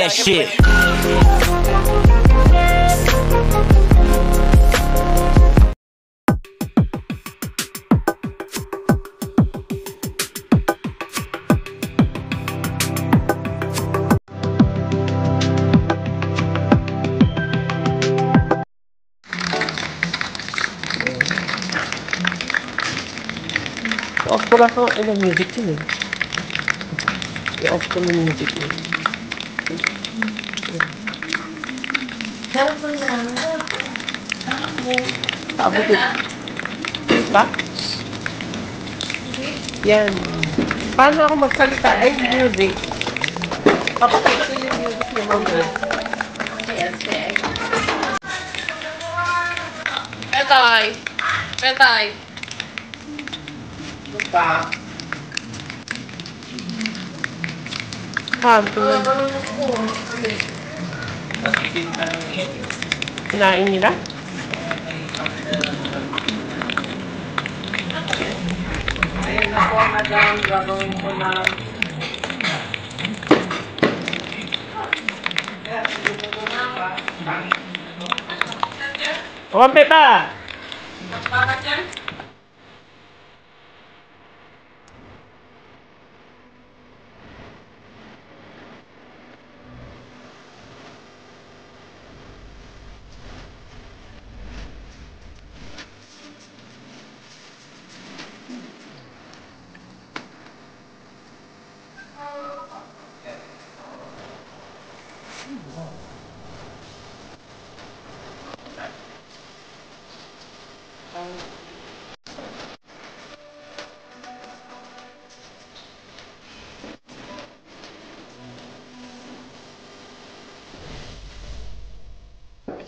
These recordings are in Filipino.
that shit. Off ko lang ako, music yun eh. I-off ko ng music yun. Abot yun. Ba? Yan. Paano ako magsalita? Ay, music. Papakita ko yung music niya mamaya. Petay! Petay! Pa. Kanto na. Kinain nila? Ayun na po, madam. Gagawin ko na. Kumampi pa! Bakit yan?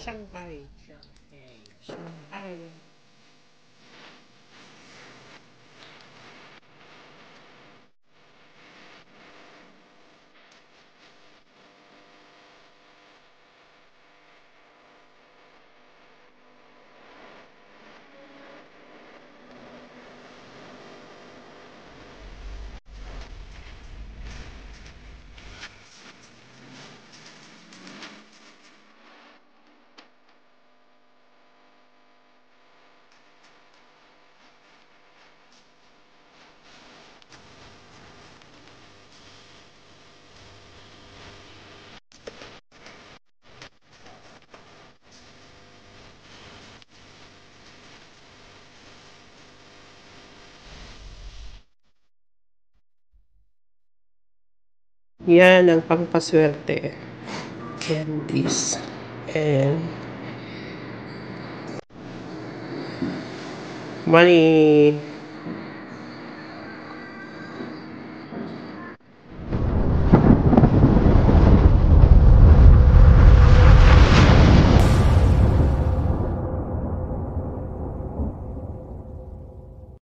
Shanghai. Shanghai. Yan ang pampaswerte. Candies. And money.